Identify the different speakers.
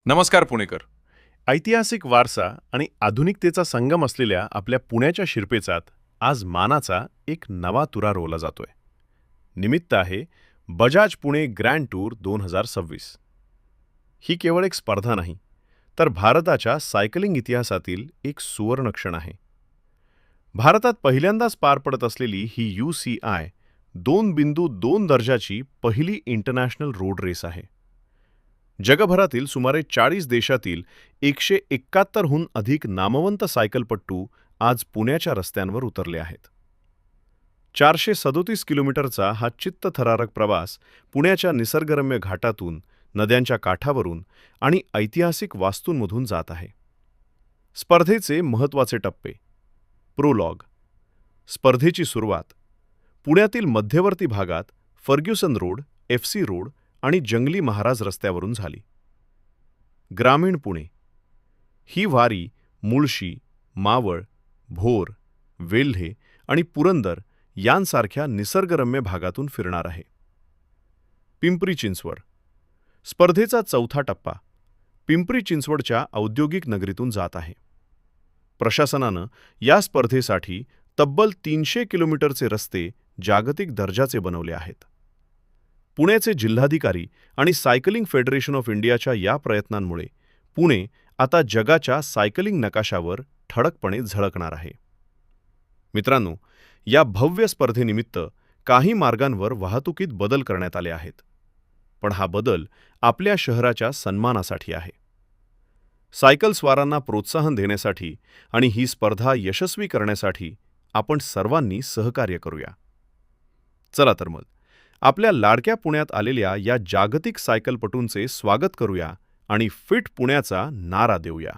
Speaker 1: नमस्कार पुणेकर. ऐतिहासिक वारसा आणि आधुनिकतेचा संगम असलेल्या आपल्या पुण्याच्या शिरपेचात आज मानाचा एक नवा तुरा रोवला जातोय. निमित्त आहे बजाज पुणे ग्रँड टूर 2026. ही केवळ एक स्पर्धा नाही, तर भारताच्या सायकलिंग इतिहासातील एक सुवर्ण क्षण आहे. भारतात पहिल्यांदाच पार पडत असलेली ही UCI 2.2 दर्जाची पहिली इंटरनॅशनल रोड रेस आहे. जगभरातील सुमारे 40 देशातील 171हून अधिक नामवंत सायकलपट्टू आज पुण्याच्या रस्त्यांवर उतरले आहेत. 437 किलोमीटरचा हा चित्तथरारक प्रवास पुण्याच्या निसर्गरम्य घाटातून, नद्यांच्या काठावरून आणि ऐतिहासिक वास्तूंमधून जात आहे. स्पर्धेचे महत्त्वाचे टप्पे. प्रोलॉग. स्पर्धेची सुरुवात पुण्यातील मध्यवर्ती भागात फर्ग्युसन रोड, FC रोड आणि जंगली महाराज रस्त्यावरून झाली. ग्रामीण पुणे. ही वारी मुळशी, मावळ, भोर, वेल्हे आणि पुरंदर यांसारख्या निसर्गरम्य भागातून फिरणार आहे. पिंपरी चिंचवड. स्पर्धेचा चौथा टप्पा पिंपरी चिंचवडच्या औद्योगिक नगरीतून जात आहे. प्रशासनानं या स्पर्धेसाठी तब्बल 300 किलोमीटरचे रस्ते जागतिक दर्जाचे बनवले आहेत. पुण्याचे जिल्हाधिकारी आणि सायकलिंग फेडरेशन ऑफ इंडियाच्या या प्रयत्नांमुळे पुणे आता जगाच्या सायकलिंग नकाशावर ठळकपणे झळकणार आहे. मित्रांनो, या भव्य स्पर्धेनिमित्त काही मार्गांवर वाहतुकीत बदल करण्यात आले आहेत. पण हा बदल आपल्या शहराच्या सन्मानासाठी आहे. सायकल स्वारांना प्रोत्साहन देण्यासाठी आणि ही स्पर्धा यशस्वी करण्यासाठी आपण सर्वांनी सहकार्य करूया. चला तर मग आपल्या लाडक्या पुण्यात आलेल्या या जागतिक सायकलपटूंचे स्वागत करूया आणि फिट पुण्याचा नारा देऊया.